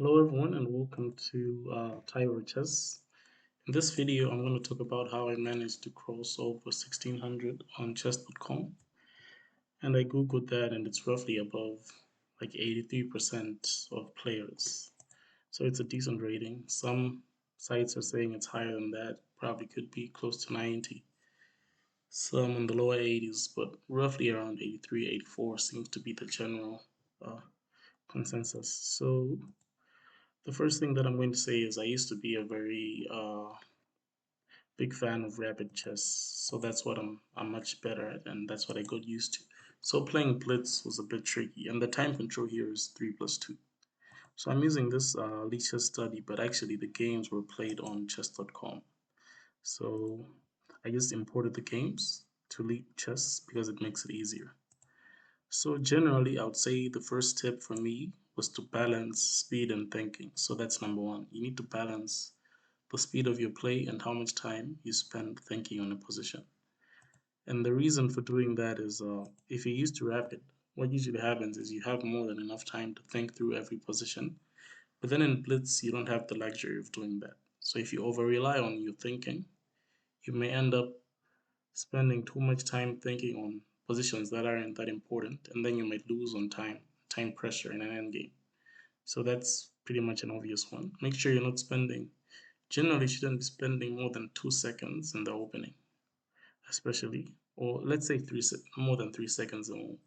Hello everyone and welcome to Tyro Chess. In this video I'm going to talk about how I managed to cross over 1600 on chess.com, and I googled that and it's roughly above like 83% of players. So it's a decent rating. Some sites are saying it's higher than that, probably could be close to 90. Some in the lower 80s, but roughly around 83, 84 seems to be the general uh, consensus. So the first thing that I'm going to say is I used to be a very big fan of rapid chess, so that's what I'm much better at, and that's what I got used to. So playing blitz was a bit tricky, and the time control here is 3+2. So I'm using this Lichess study, but actually the games were played on chess.com. So I just imported the games to Chess because it makes it easier. So generally, I would say the first tip for me was to balance speed and thinking. So that's number one. You need to balance the speed of your play and how much time you spend thinking on a position. And the reason for doing that is if you're used to rapid, what usually happens is you have more than enough time to think through every position. But then in blitz, you don't have the luxury of doing that. So if you over rely on your thinking, you may end up spending too much time thinking on positions that aren't that important, and then you might lose on time pressure in an endgame. So that's pretty much an obvious one. Make sure you're not spending, generally shouldn't be spending more than 2 seconds in the opening, especially, or let's say more than 3 seconds a move.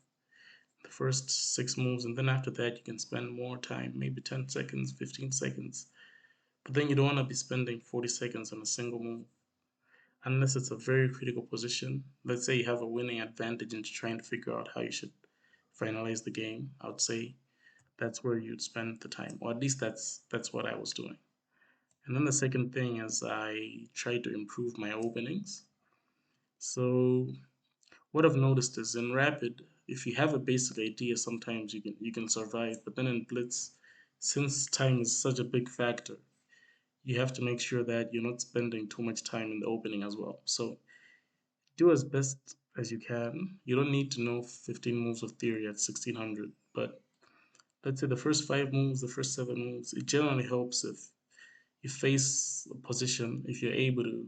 The first six moves, and then after that you can spend more time, maybe 10 seconds, 15 seconds. But then you don't want to be spending 40 seconds on a single move unless it's a very critical position. Let's say you have a winning advantage and you're trying to figure out how you should finalize the game. I would say that's where you'd spend the time, or at least that's what I was doing. And then the second thing is I try to improve my openings. So what I've noticed is in rapid, if you have a basic idea, sometimes you can survive. But then in blitz, since time is such a big factor, you have to make sure that you're not spending too much time in the opening as well. So do as best as you can. You don't need to know 15 moves of theory at 1600, but let's say the first five moves, the first seven moves, it generally helps if you face a position, if you're able to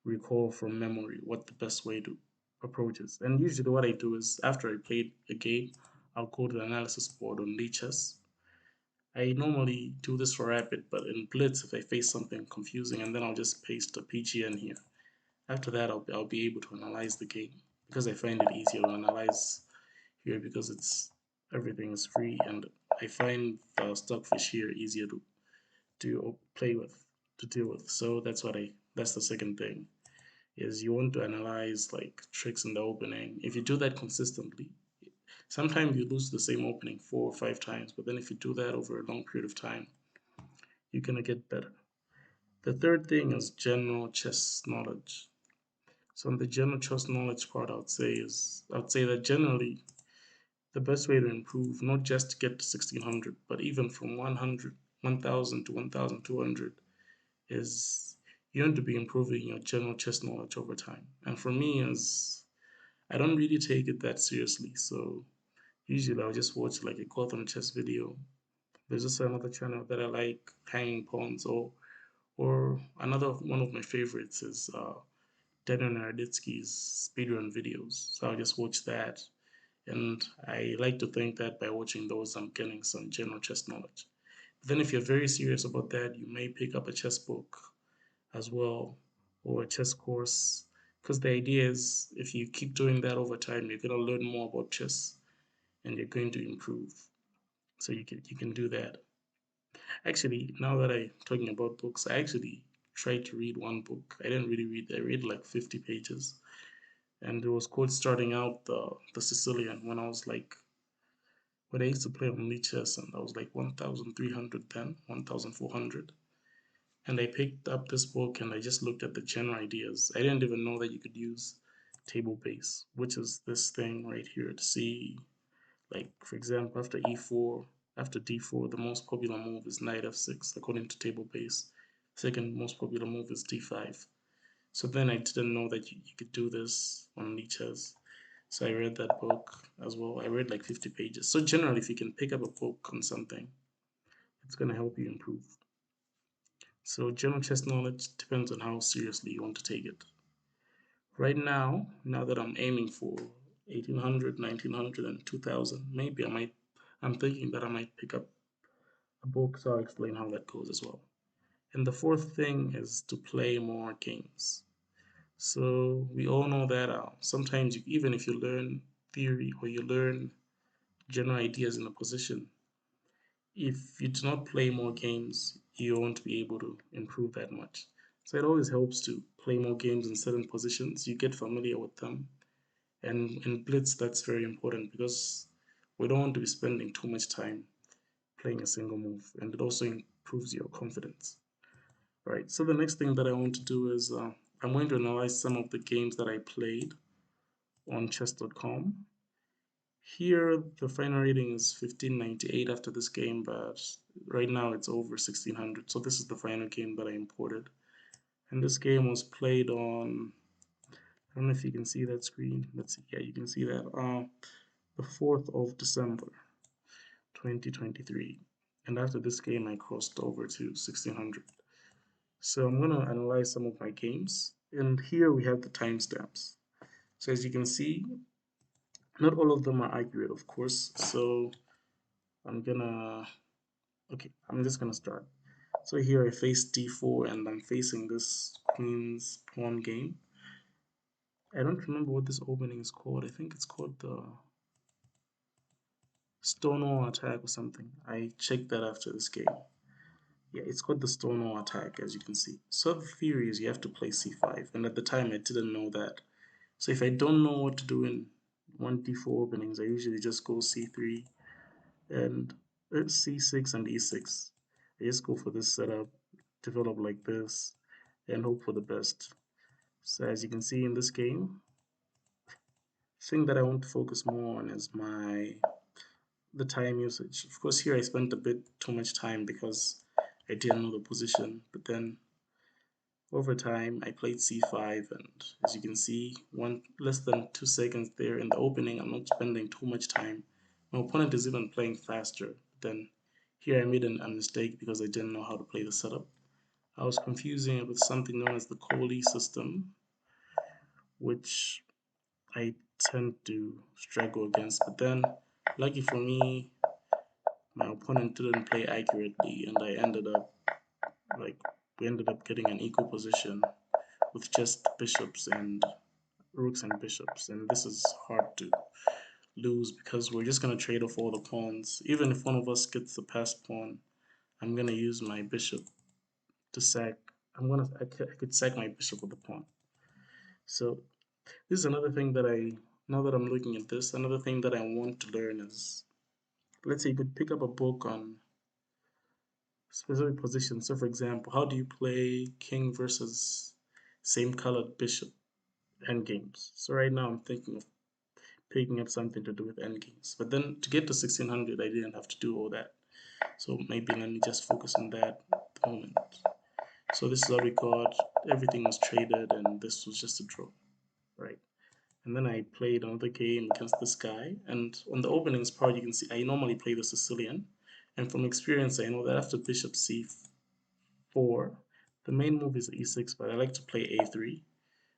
recall from memory what the best way to approach is. And usually what I do is after I played a game, I'll go to the analysis board on Lichess. I normally do this for rapid, but in Blitz, if I face something confusing, and then I'll just paste a PGN here. After that, I'll be able to analyze the game because I find it easier to analyze here because it's everything is free, and I find the stockfish here easier to play with, to deal with. So that's the second thing, is you want to analyze like tricks in the opening. If you do that consistently, sometimes you lose the same opening 4 or 5 times, but then if you do that over a long period of time, you're gonna get better. The third thing is general chess knowledge. So on the general chess knowledge part, I would say that generally the best way to improve, not just to get to 1600, but even from 100, 1000 to 1200, is you want to be improving your general chess knowledge over time. And for me, is I don't really take it that seriously. So usually I'll just watch like a Gotham chess video. There's also another channel that I like, Hanging Pawns, or another one of my favorites is Daniel Naroditsky's speedrun videos. So I'll just watch that. And I like to think that by watching those, I'm getting some general chess knowledge. But then if you're very serious about that, you may pick up a chess book as well, or a chess course, because the idea is if you keep doing that over time, you're going to learn more about chess and you're going to improve. So you can do that. Actually, now that I'm talking about books, I actually tried to read one book. I didn't really read. I read like 50 pages, and it was called Starting Out the Sicilian when I was like when I used to play on Lichess, and I was like 1,300 then, 1,400. And I picked up this book and I just looked at the general ideas. I didn't even know that you could use table base, which is this thing right here to see, like, for example, after e4, after d4, the most popular move is knight f6, according to table base. Second most popular move is d5. So then I didn't know that you could do this on Lichess. So I read that book as well. I read like 50 pages. So generally, if you can pick up a book on something, It's going to help you improve. So general chess knowledge depends on how seriously you want to take it. Right now that I'm aiming for 1800, 1900, and 2000, maybe I'm thinking that I might pick up a book, so I'll explain how that goes as well. And the fourth thing is to play more games. So we all know that sometimes even if you learn theory or you learn general ideas in a position, if you do not play more games, you won't be able to improve that much. So it always helps to play more games in certain positions. You get familiar with them. And in Blitz, that's very important because we don't want to be spending too much time playing a single move, and it also improves your confidence. Right. So the next thing that I want to do is I'm going to analyze some of the games that I played on chess.com. Here, the final rating is 1598 after this game, but right now it's over 1600. So this is the final game that I imported. And this game was played on, I don't know if you can see that screen. Let's see. Yeah, you can see that. The 4th of December, 2023. And after this game, I crossed over to 1600. So I'm going to analyze some of my games. And here we have the timestamps. So as you can see, not all of them are accurate, of course. So I'm just gonna start. So here I face d4 and I'm facing this queen's pawn game. I don't remember what this opening is called. I think it's called the Stonewall attack or something. I checked that after this game. Yeah, it's called the Stonewall attack, as you can see. So the theory is you have to play c5, and at the time I didn't know that. So if I don't know what to do in 1d4 openings, I usually just go c3 and c6 and e6. I just go for this setup, develop like this, and hope for the best. So as you can see in this game, the thing that I want to focus more on is the time usage. Of course, here I spent a bit too much time because I didn't know the position, but then over time I played c5, and as you can see, less than 2 seconds there in the opening, I'm not spending too much time. My opponent is even playing faster. Then here I made a mistake because I didn't know how to play the setup. I was confusing it with something known as the Coley system, which I tend to struggle against. But then, lucky for me, my opponent didn't play accurately, and we ended up getting an equal position with just bishops and rooks and bishops, and this is hard to lose because we're just gonna trade off all the pawns. Even if one of us gets the passed pawn, I'm gonna use my bishop to sack. I could sack my bishop with a pawn. So this is another thing that now that I'm looking at this, another thing that I want to learn is, let's say you could pick up a book on specific positions. So for example, how do you play king versus same colored bishop endgames? So right now I'm thinking of picking up something to do with endgames. But then to get to 1600, I didn't have to do all that. So maybe let me just focus on that at the moment. So this is how we got, everything was traded and this was just a draw, right? And then I played another game against this guy. And on the openings part, you can see I normally play the Sicilian. And from experience, I know that after bishop c4, the main move is e6, but I like to play a3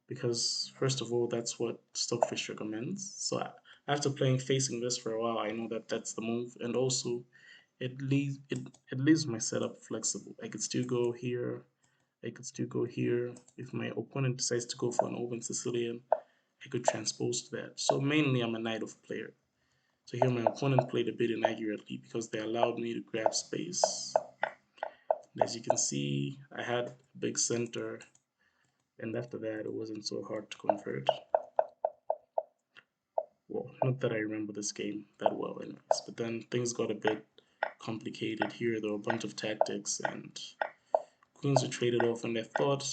because, first of all, that's what Stockfish recommends. So after playing facing this for a while, I know that that's the move. And also, it leaves my setup flexible. I could still go here. I could still go here. If my opponent decides to go for an open Sicilian, I could transpose to that. So mainly I'm a knight of player. So here my opponent played a bit inaccurately because they allowed me to grab space. And as you can see, I had a big center, and after that it wasn't so hard to convert. Well, not that I remember this game that well anyways, but then things got a bit complicated here. There were a bunch of tactics and queens were traded off, and I thought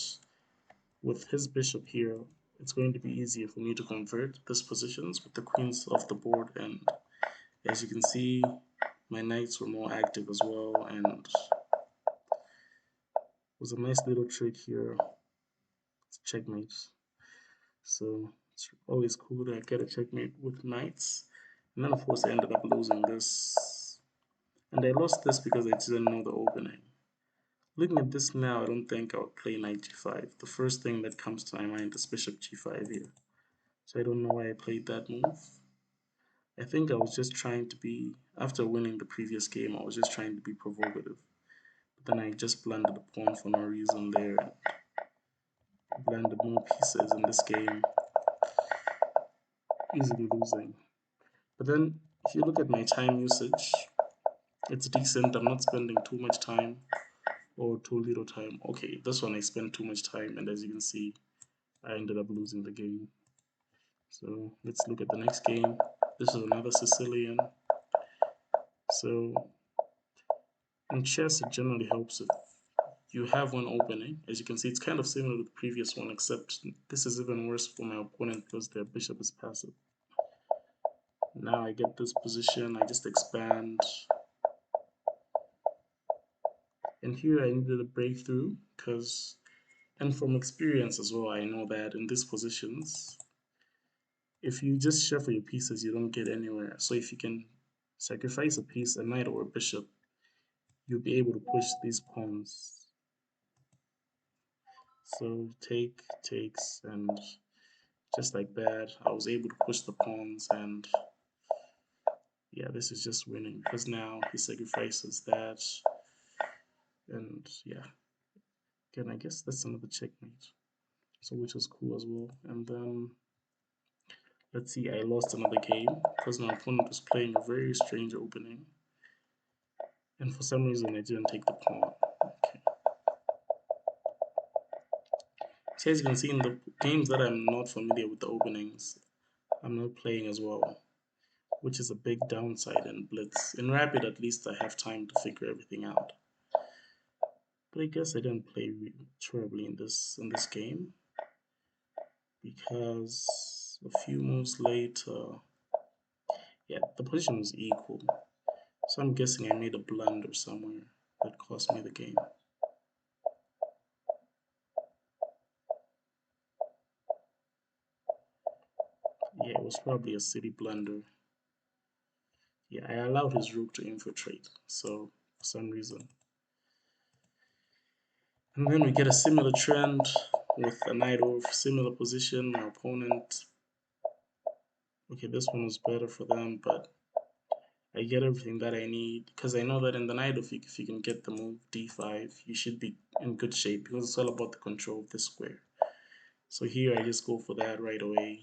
with his bishop here, it's going to be easier for me to convert these positions with the queens off the board. And as you can see, my knights were more active as well, and it was a nice little trick here. It's checkmate. So it's always cool to get a checkmate with knights. And then of course I ended up losing this And I lost this because I didn't know the opening. Looking at this now, I don't think I would play knight g5. The first thing that comes to my mind is bishop g5 here. So I don't know why I played that move. I think I was just trying to be, after winning the previous game, I was just trying to be provocative. But then I just blundered a pawn for no reason there and blundered more pieces in this game, easily losing. But then if you look at my time usage, it's decent. I'm not spending too much time or too little time. Okay, this one I spent too much time, and as you can see, I ended up losing the game. So let's look at the next game. This is another Sicilian. So in chess, it generally helps if you have one opening. As you can see, it's kind of similar to the previous one, except this is even worse for my opponent because their bishop is passive. Now I get this position, I just expand. And here I needed a breakthrough because, and from experience as well, I know that in these positions, if you just shuffle your pieces, you don't get anywhere. So if you can sacrifice a piece, a knight or a bishop, you'll be able to push these pawns. So take, takes, and just like that, I was able to push the pawns, and yeah, this is just winning because now he sacrifices that, and yeah, again, I guess that's another checkmate. So which was cool as well. And then let's see, I lost another game because my opponent was playing a very strange opening, and for some reason I didn't take the pawn. Okay. So as you can see, in the games that I'm not familiar with the openings, I'm not playing as well, which is a big downside in Blitz. In Rapid, at least I have time to figure everything out. But I guess I didn't play terribly in this game because a few moves later, yeah, the position was equal. So I'm guessing I made a blunder somewhere that cost me the game. Yeah, it was probably a city blunder. Yeah, I allowed his rook to infiltrate, so for some reason. And then we get a similar trend with a knight of similar position. My opponent, okay, this one was better for them, but I get everything that I need because I know that in the knight of, if you can get the move d5, you should be in good shape because it's all about the control of the square. So here I just go for that right away.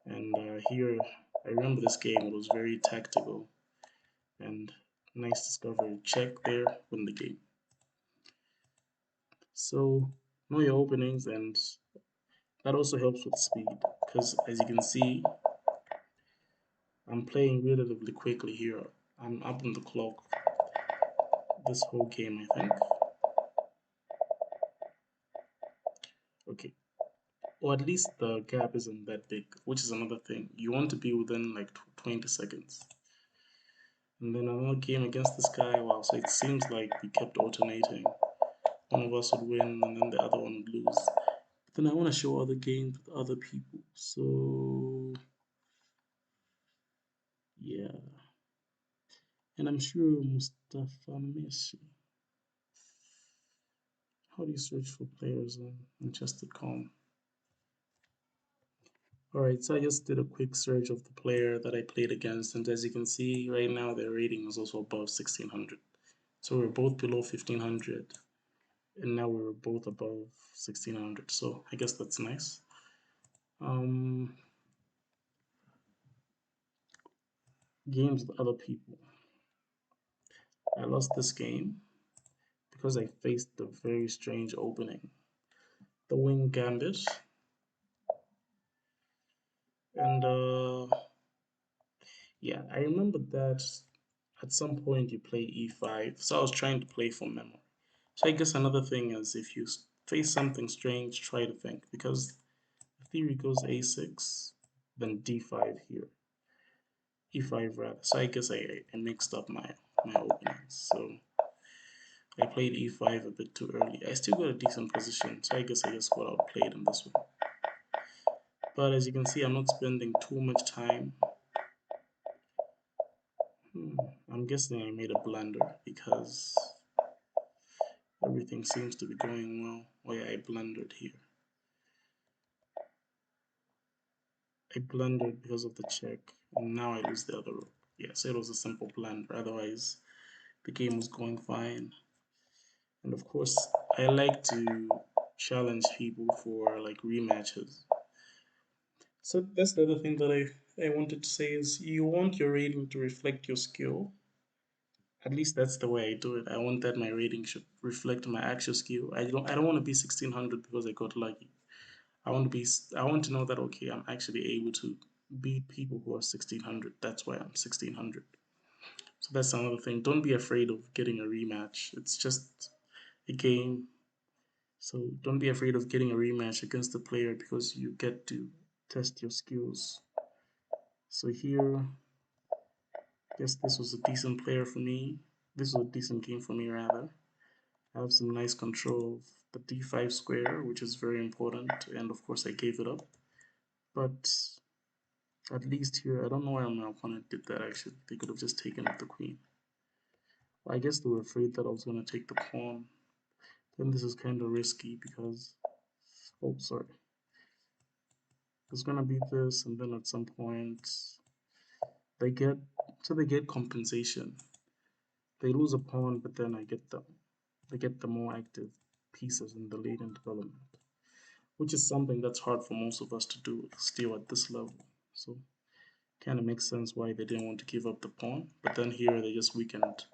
And here, I remember this game, it was very tactical and nice discovery. Check there, win the game. So know your openings, and that also helps with speed because as you can see, I'm playing relatively quickly here. I'm up on the clock this whole game, I think. Okay, or at least the gap isn't that big, which is another thing. You want to be within like 20 seconds. And then another game against this guy, wow, so it seems like we kept alternating. One of us would win and then the other one would lose. But then I want to show other games with other people. So, yeah. And I'm sure Mustafa Messi. How do you search for players on chess.com? Alright, so I just did a quick search of the player that I played against, and as you can see right now, their rating is also above 1600. So we're both below 1500, and now we're both above 1600. So I guess that's nice. Games with other people. I lost this game because I faced a very strange opening. The wing gambit, and yeah, I remember that at some point you play e5, so I was trying to play from memory. So I guess another thing is if you face something strange, try to think, because the theory goes a6, then d5 here, e5 rather. So I guess I mixed up my openings. So I played e5 a bit too early. I still got a decent position, so I guess I just got outplayed in this one. But as you can see, I'm not spending too much time. I'm guessing I made a blunder because everything seems to be going well. Oh yeah, I blundered here. I blundered because of the check, and now I lose the other rook. Yeah, so it was a simple blunder. Otherwise, the game was going fine. And of course, I like to challenge people for like rematches. So that's the other thing that I wanted to say is you want your rating to reflect your skill. At least that's the way I do it. I want that my rating should reflect my actual skill. I don't want to be 1600 because I got lucky. I want to know that okay, I'm actually able to beat people who are 1600. That's why I'm 1600. So that's another thing. Don't be afraid of getting a rematch. It's just a game. So don't be afraid of getting a rematch against the player because you get to test your skills. So here, I guess this was a decent player for me. This was a decent game for me rather. I have some nice control of the d5 square, which is very important, and of course I gave it up. But at least here, I don't know why my opponent did that actually. They could have just taken up the queen. I guess they were afraid that I was going to take the pawn. Then this is kind of risky because, oh, sorry. There's going to be this, and then at some point, they get, they get compensation. They lose a pawn, but then they get the more active pieces in the latent development, which is something that's hard for most of us to do still at this level. So kind of makes sense why they didn't want to give up the pawn, but then here they just weakened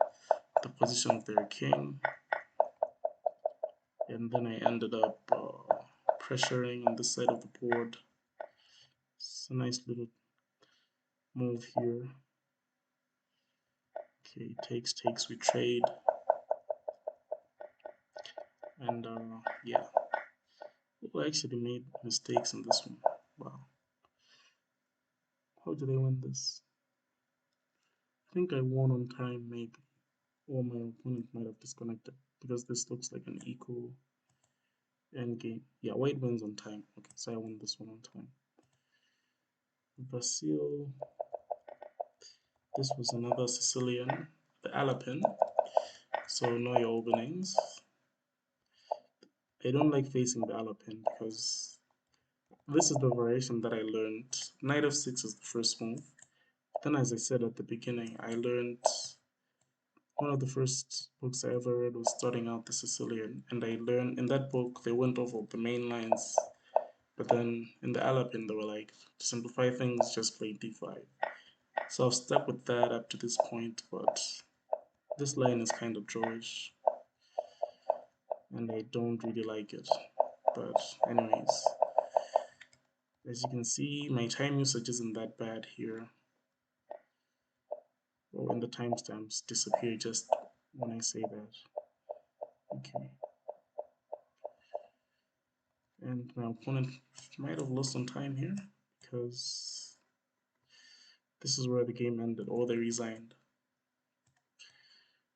the position of their king, and then I ended up pressuring on this side of the board. It's a nice little move here. Okay, takes, we trade, and yeah, we actually made mistakes in this one. Wow, how did I win this? I think I won on time, maybe, or my opponent might have disconnected because this looks like an equal endgame. Yeah, white wins on time. Okay, so I won this one on time. Vasil, this was another Sicilian, the Alapin. So know your openings. I don't like facing the Alapin because this is the variation that I learned. Knight of 6 is the first move. Then, as I said at the beginning, I learned one of the first books I ever read was starting out the Sicilian, and I learned in that book they went over the main lines, but then in the Alapin they were like, to simplify things, just play d5. So I've stuck with that up to this point, but this line is kind of George, and I don't really like it. But anyways, as you can see, my time usage isn't that bad here. Oh, and the timestamps disappear just when I say that. Okay. And my opponent might have lost some time here because this is where the game ended, or they resigned.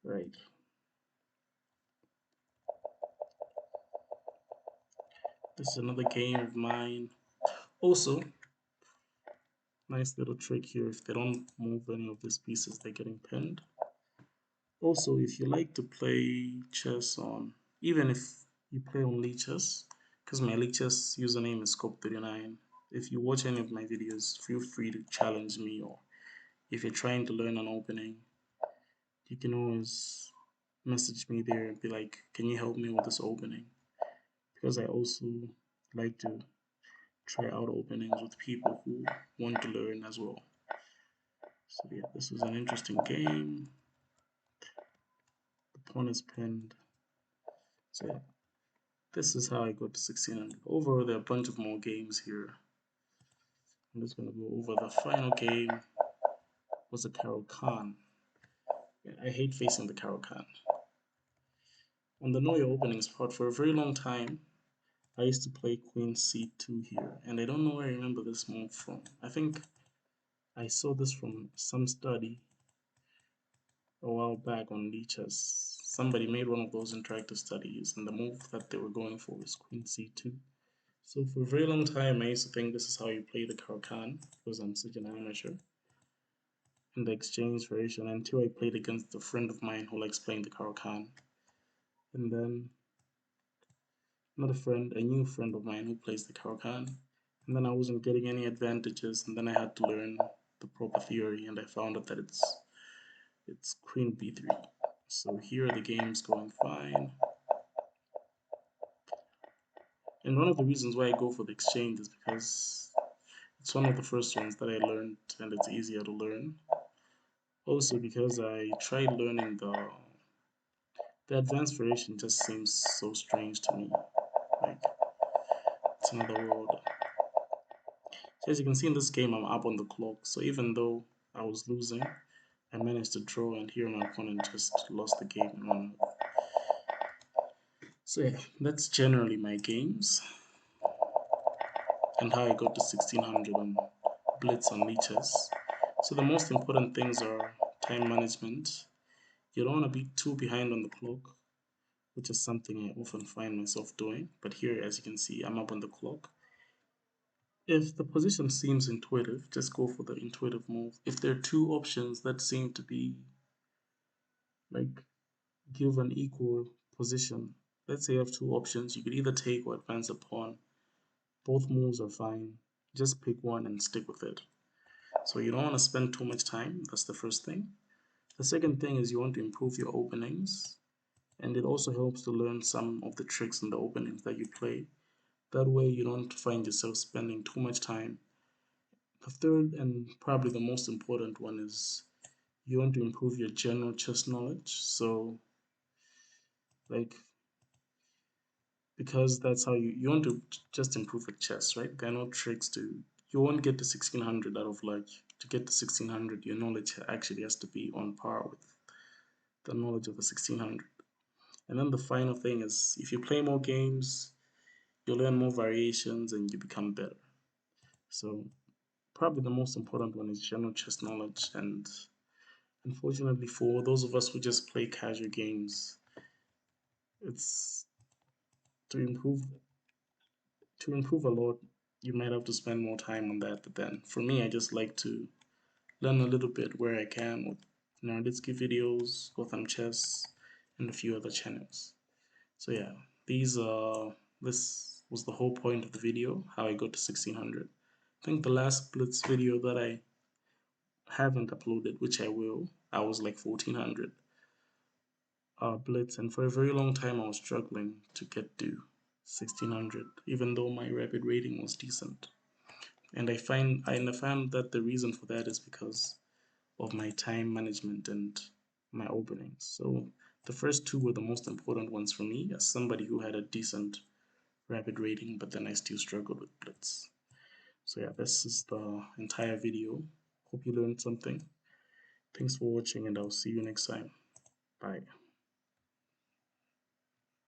Right. This is another game of mine. Also, nice little trick here. If they don't move any of these pieces, they're getting pinned. Also, if you like to play chess on, even if you play on Lichess, because my Lichess username is Scope39. If you watch any of my videos, feel free to challenge me, or if you're trying to learn an opening, you can always message me there and be like, can you help me with this opening? Because I also like to try out openings with people who want to learn as well. So yeah, this was an interesting game. The pawn is pinned. So yeah, this is how I got to 1600. Overall, there are a bunch of more games here. I'm just going to go over the final game. Was a Caro-Kann. Yeah, I hate facing the Caro-Kann. On the know your openings part, for a very long time, I used to play Queen C2 here, and I don't know where I remember this move from. I think I saw this from some study a while back on Lichess. Somebody made one of those interactive studies, and the move that they were going for was Queen C2. So for a very long time, I used to think this is how you play the Caro-Kann because I'm such an amateur. in the exchange variation until I played against a friend of mine who likes playing the Caro-Kann. And then not a friend, a new friend of mine who plays the Caro-Kann. And then I wasn't getting any advantages, and then I had to learn the proper theory, and I found out that it's queen b3. So here the game's going fine. And one of the reasons why I go for the exchange is because it's one of the first ones that I learned, and it's easier to learn. Also because I tried learning the advanced variation just seems so strange to me. Like, it's another world. So as you can see in this game, I'm up on the clock. So even though I was losing, I managed to draw, and here my opponent just lost the game in 1 move. So yeah, that's generally my games and how I got to 1600 on Blitz on Lichess. So the most important things are time management. You don't want to be too behind on the clock, which is something I often find myself doing. But here, as you can see, I'm up on the clock. If the position seems intuitive, just go for the intuitive move. If there are two options that seem to be like give an equal position, let's say you have two options, you could either take or advance a pawn. Both moves are fine. Just pick one and stick with it. So you don't want to spend too much time. That's the first thing. The second thing is you want to improve your openings, and it also helps to learn some of the tricks in the openings that you play. That way you don't find yourself spending too much time. The third and probably the most important one is you want to improve your general chess knowledge. So like, because that's how you want to just improve at chess, right? There are no tricks to, you won't get to 1600 out of like, to get to 1600 your knowledge actually has to be on par with the knowledge of the 1600. And then the final thing is if you play more games, you learn more variations and you become better. So probably the most important one is general chess knowledge, and unfortunately for those of us who just play casual games, it's to improve a lot, you might have to spend more time on that. But then for me, I just like to learn a little bit where I can with Nerditsky videos, Gotham Chess, and a few other channels. So yeah, this was the whole point of the video, how I got to 1600. I think the last Blitz video that I haven't uploaded, which I will, I was like 1400 Blitz, and for a very long time I was struggling to get to 1600, even though my rapid rating was decent. And I found that the reason for that is because of my time management and my openings. So the first two were the most important ones for me as somebody who had a decent rapid rating, but then I still struggled with Blitz. So yeah, this is the entire video. Hope you learned something. Thanks for watching, and I'll see you next time. Bye.